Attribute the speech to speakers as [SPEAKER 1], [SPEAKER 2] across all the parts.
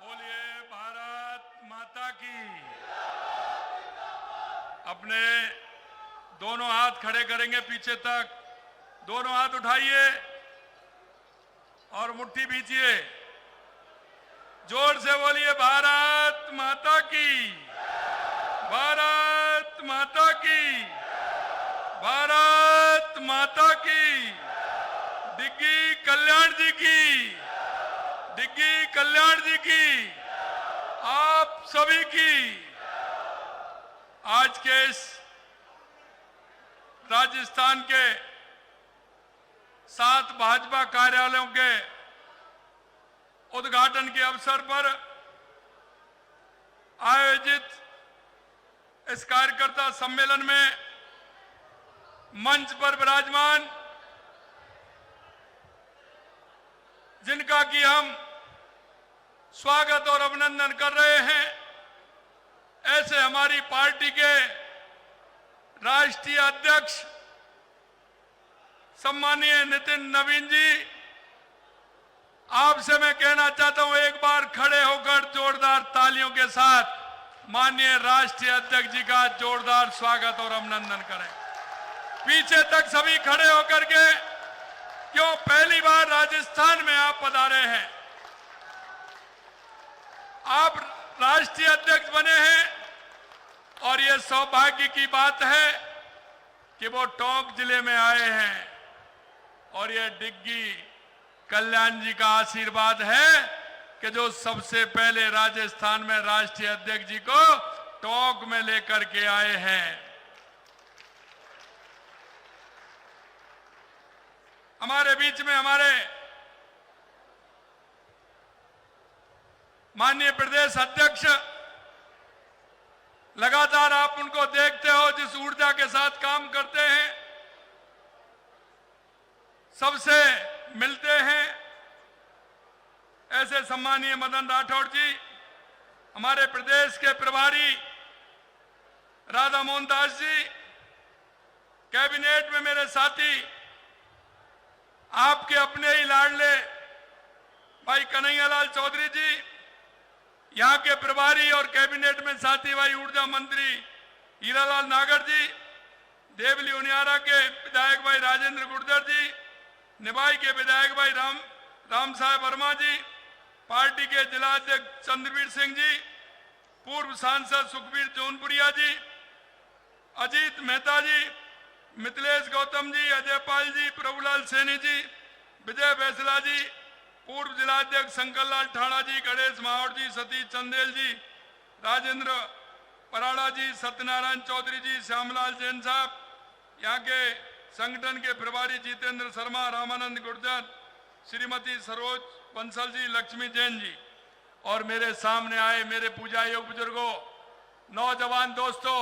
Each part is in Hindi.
[SPEAKER 1] बोलिए भारत माता की। अपने दोनों हाथ खड़े करेंगे पीछे तक, दोनों हाथ उठाइए और मुट्ठी भींचिए। जोर से बोलिए भारत माता की, भारत माता की, भारत माता की। डिग्गी कल्याण जी की, डिग्गी कल्याण जी की, आप सभी की। आज के इस राजस्थान के 7 भाजपा कार्यालयों के उद्घाटन के अवसर पर आयोजित इस कार्यकर्ता सम्मेलन में मंच पर विराजमान जिनका कि हम स्वागत और अभिनंदन कर रहे हैं, ऐसे हमारी पार्टी के राष्ट्रीय अध्यक्ष सम्मानीय नितिन नवीन जी, आपसे मैं कहना चाहता हूं, एक बार खड़े होकर जोरदार तालियों के साथ माननीय राष्ट्रीय अध्यक्ष जी का जोरदार स्वागत और अभिनंदन करें। पीछे तक सभी खड़े होकर के, क्यों पहली बार राजस्थान में आप पधारे हैं, आप राष्ट्रीय अध्यक्ष बने हैं और ये सौभाग्य की बात है कि वो टोंक जिले में आए हैं और ये डिग्गी कल्याण जी का आशीर्वाद है कि जो सबसे पहले राजस्थान में राष्ट्रीय अध्यक्ष जी को टोंक में लेकर के आए हैं। हमारे बीच में हमारे माननीय प्रदेश अध्यक्ष, लगातार आप उनको देखते हो जिस ऊर्जा के साथ काम करते हैं, सबसे मिलते हैं, ऐसे सम्मानीय मदन राठौड़ जी, हमारे प्रदेश के प्रभारी राधा मोहन दास जी, कैबिनेट में मेरे साथी, आपके अपने ही लाडले भाई कन्हैयालाल चौधरी जी, यहां के प्रभारी और कैबिनेट में साथी भाई ऊर्जा मंत्री हीरालाल नागर जी, देवली उनियारा के विधायक भाई राजेंद्र गुर्जर जी, निभाई के विधायक भाई राम साहब वर्मा जी, पार्टी के जिला अध्यक्ष चंद्रवीर सिंह जी, पूर्व सांसद सुखबीर जौनपुरिया जी, अजीत मेहता जी, मिथिलेश गौतम जी, अजय पाल जी, प्रभुलाल सैनी जी, विजय बैसला जी, पूर्व जिलाध्यक्ष शंकरलाल ठाणा जी, गणेश माहौर जी, सतीश चंदेल जी, राजेंद्र पराड़ा जी, सत्यनारायण चौधरी जी, श्यामलाल जैन साहब, यहाँ के संगठन के प्रभारी जितेंद्र शर्मा, रामानंद गुर्जर, श्रीमती सरोज बंसल जी, लक्ष्मी जैन जी, और मेरे सामने आए मेरे पूजा योग बुजुर्गों, नौजवान दोस्तों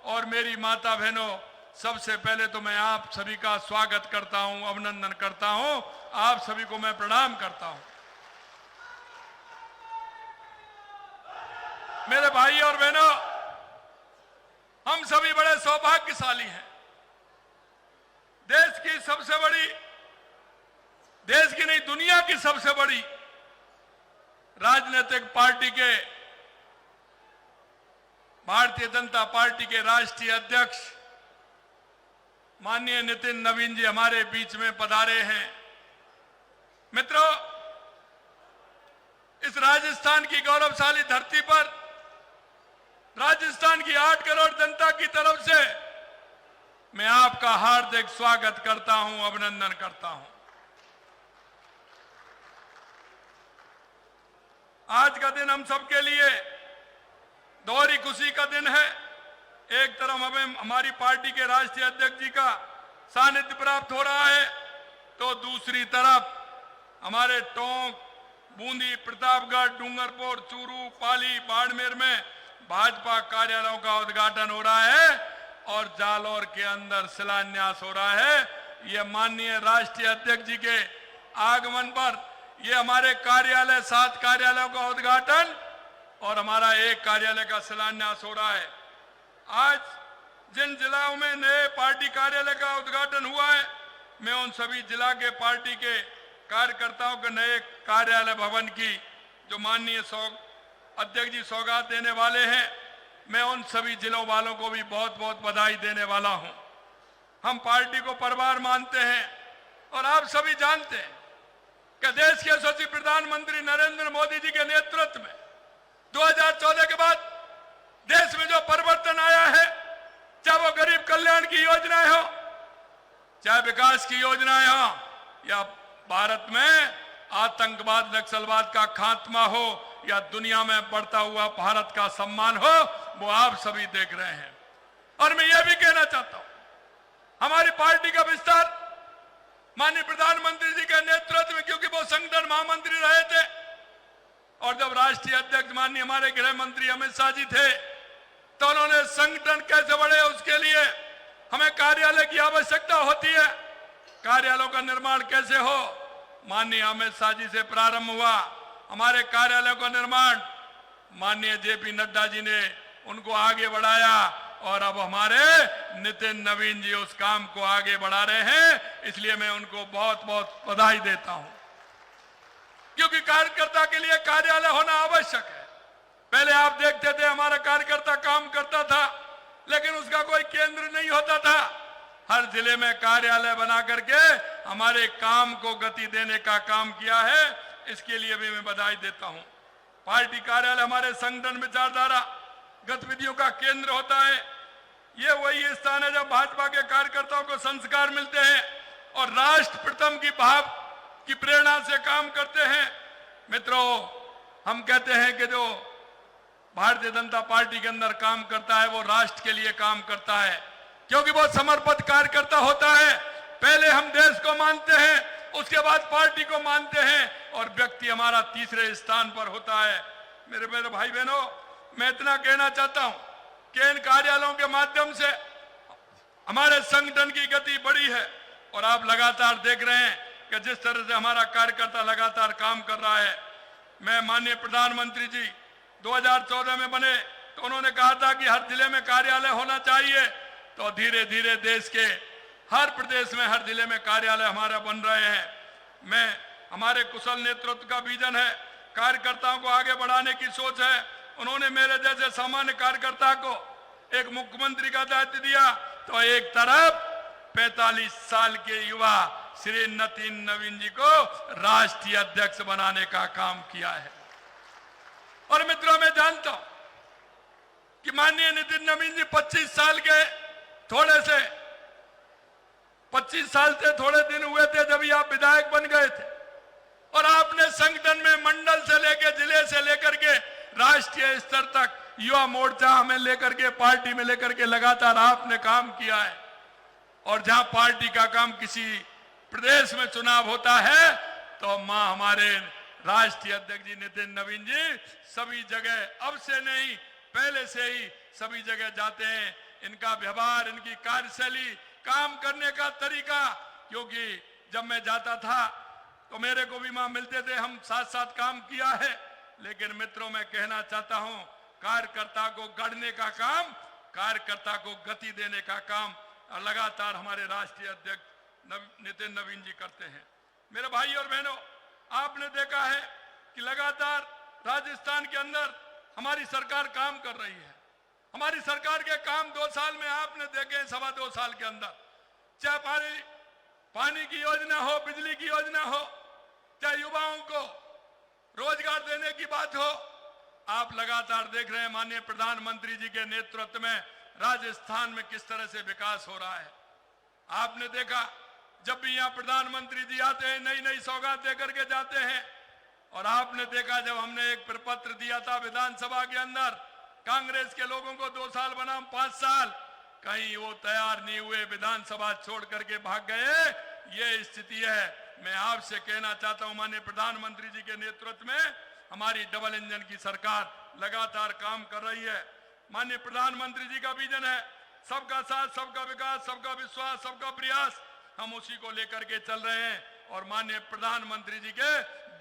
[SPEAKER 1] और मेरी माता बहनों, सबसे पहले तो मैं आप सभी का स्वागत करता हूं, अभिनंदन करता हूं, आप सभी को मैं प्रणाम करता हूं। मेरे भाई और बहनों, हम सभी बड़े सौभाग्यशाली हैं। देश की सबसे बड़ी, देश की नहीं दुनिया की सबसे बड़ी राजनीतिक पार्टी के, भारतीय जनता पार्टी के राष्ट्रीय अध्यक्ष माननीय नितिन नवीन जी हमारे बीच में पधारे हैं। मित्रों, इस राजस्थान की गौरवशाली धरती पर राजस्थान की 8 करोड़ जनता की तरफ से मैं आपका हार्दिक स्वागत करता हूं, अभिनंदन करता हूं। आज का दिन हम सबके लिए दोहरी खुशी का दिन है। एक तरफ हमें हमारी पार्टी के राष्ट्रीय अध्यक्ष जी का सानिध्य प्राप्त हो रहा है, तो दूसरी तरफ हमारे टोंक, बूंदी, प्रतापगढ़, डूंगरपुर, चूरू, पाली, बाड़मेर में भाजपा कार्यालयों का उद्घाटन हो रहा है और जालौर के अंदर शिलान्यास हो रहा है। ये माननीय राष्ट्रीय अध्यक्ष जी के आगमन पर ये हमारे कार्यालय, 7 कार्यालयों का उद्घाटन और हमारा 1 कार्यालय का शिलान्यास हो रहा है। आज जिन जिलों में नए पार्टी कार्यालय का उद्घाटन हुआ है, मैं उन सभी जिला के पार्टी के कार्यकर्ताओं के नए कार्यालय भवन की जो माननीय अध्यक्ष जी सौगात देने वाले हैं। मैं उन सभी जिलों वालों को भी बहुत बहुत बधाई देने वाला हूं। हम पार्टी को परिवार मानते हैं और आप सभी जानते हैं कि देश के यशस्वी प्रधानमंत्री नरेंद्र मोदी जी के नेतृत्व में 2014 के बाद देश में जो परिवर्तन आया है, चाहे वो गरीब कल्याण की योजनाएं हो, चाहे विकास की योजनाएं हो, या भारत में आतंकवाद नक्सलवाद का खात्मा हो, या दुनिया में बढ़ता हुआ भारत का सम्मान हो, वो आप सभी देख रहे हैं। और मैं ये भी कहना चाहता हूं, हमारी पार्टी का विस्तार माननीय प्रधानमंत्री जी के नेतृत्व में, क्योंकि वो संगठन महामंत्री रहे थे, और जब राष्ट्रीय अध्यक्ष माननीय हमारे गृह मंत्री अमित शाह जी थे, तो उन्होंने संगठन कैसे बढ़े उसके लिए हमें कार्यालय की आवश्यकता होती है। कार्यालयों का निर्माण कैसे हो, माननीय अमित शाह जी से प्रारंभ हुआ। हमारे कार्यालय का निर्माण माननीय जेपी नड्डा जी ने उनको आगे बढ़ाया, और अब हमारे नितिन नवीन जी उस काम को आगे बढ़ा रहे हैं। इसलिए मैं उनको बहुत बहुत बधाई देता हूं, क्योंकि कार्यकर्ता के लिए कार्यालय होना आवश्यक है। पहले आप देखते थे हमारा कार्यकर्ता काम करता था, लेकिन उसका कोई केंद्र नहीं होता था। हर जिले में कार्यालय बना करके हमारे काम को गति देने का काम किया है। इसके लिए भी मैं बधाई देता हूं। पार्टी कार्यालय हमारे संगठन विचारधारा गतिविधियों का केंद्र होता है। ये वही स्थान है जब भाजपा के कार्यकर्ताओं को संस्कार मिलते हैं और राष्ट्र प्रथम की भाव की प्रेरणा से काम करते हैं। मित्रों, हम कहते हैं कि जो भारतीय जनता पार्टी के अंदर काम करता है वो राष्ट्र के लिए काम करता है, क्योंकि वो समर्पित कार्यकर्ता होता है। पहले हम देश को मानते हैं, उसके बाद पार्टी को मानते हैं, और व्यक्ति हमारा तीसरे स्थान पर होता है। मेरे भाई बहनों, मैं इतना कहना चाहता हूं कि इन कार्यालयों के माध्यम से हमारे संगठन की गति बढ़ी है, और आप लगातार देख रहे हैं कि जिस तरह से हमारा कार्यकर्ता लगातार काम कर रहा है। मैं माननीय प्रधानमंत्री जी 2014 में बने तो उन्होंने कहा था कि हर जिले में कार्यालय होना चाहिए, तो धीरे धीरे देश के हर प्रदेश में हर जिले में कार्यालय हमारा बन रहे हैं। हमारे कुशल नेतृत्व का विजन है, कार्यकर्ताओं को आगे बढ़ाने की सोच है। उन्होंने मेरे जैसे सामान्य कार्यकर्ता को एक मुख्यमंत्री का दायित्व दिया, तो एक तरफ 45 साल के युवा श्री नितिन नवीन जी को राष्ट्रीय अध्यक्ष बनाने का काम किया है। और मित्रों, मैं जानता हूं कि माननीय नितिन नवीन जी 25 साल के 25 साल से थोड़े दिन हुए थे जब ही आप विधायक बन गए थे, और आपने संगठन में मंडल से लेकर जिले से लेकर के राष्ट्रीय स्तर तक युवा मोर्चा हमें लेकर के पार्टी में लेकर के लगातार आपने काम किया है। और जहां पार्टी का काम किसी प्रदेश में चुनाव होता है, तो मां हमारे राष्ट्रीय अध्यक्ष जी नितिन नवीन जी सभी जगह, अब से नहीं पहले से ही सभी जगह जाते हैं। इनका व्यवहार, इनकी कार्यशैली, काम करने का तरीका, क्योंकि जब मैं जाता था तो मेरे को भी वहां मिलते थे, हम साथ साथ काम किया है। लेकिन मित्रों, मैं कहना चाहता हूं, कार्यकर्ता को गढ़ने का काम, कार्यकर्ता को गति देने का काम लगातार हमारे राष्ट्रीय अध्यक्ष नितिन नवीन जी करते हैं। मेरे भाई और बहनों, आपने देखा है कि लगातार राजस्थान के अंदर हमारी सरकार काम कर रही है। हमारी सरकार के काम 2 साल में आपने देखे, 2.25 साल के अंदर, चाहे पानी की योजना हो, बिजली की योजना हो, चाहे युवाओं को रोजगार देने की बात हो, आप लगातार देख रहे हैं माननीय प्रधानमंत्री जी के नेतृत्व में राजस्थान में किस तरह से विकास हो रहा है। आपने देखा जब भी यहाँ प्रधानमंत्री जी आते हैं, नई नई सौगात देकर के जाते हैं। और आपने देखा जब हमने एक प्रपत्र दिया था विधानसभा के अंदर, कांग्रेस के लोगों को 2 साल बनाम 5 साल, कहीं वो तैयार नहीं हुए, विधानसभा छोड़ करके भाग गए। ये स्थिति है। मैं आपसे कहना चाहता हूं, माननीय प्रधानमंत्री जी के नेतृत्व में हमारी डबल इंजन की सरकार लगातार काम कर रही है। माननीय प्रधानमंत्री जी का विजन है सबका साथ, सबका विकास, सबका विश्वास, सबका प्रयास। हम उसी को लेकर के चल रहे हैं। और माननीय प्रधानमंत्री जी के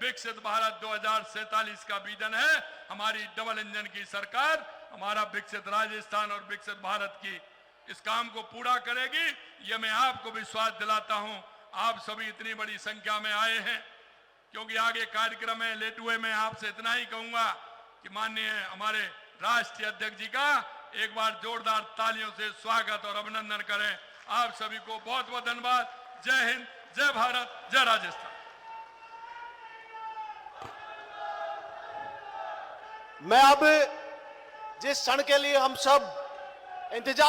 [SPEAKER 1] विकसित भारत 2047 का विजन है हमारी डबल इंजन की सरकार, हमारा विकसित राजस्थान और विकसित भारत की इस काम को पूरा करेगी। ये मैं आपको विश्वास दिलाता हूं। आप सभी इतनी बड़ी संख्या में आए हैं, क्योंकि आगे कार्यक्रम है। लेट हुए मैं आपसे इतना ही कहूंगा कि माननीय हमारे राष्ट्रीय अध्यक्ष जी का एक बार जोरदार तालियों से स्वागत और अभिनंदन करें। आप सभी को बहुत बहुत धन्यवाद। जय हिंद, जय भारत, जय राजस्थान।
[SPEAKER 2] मैं अब जिस क्षण के लिए हम सब इंतजार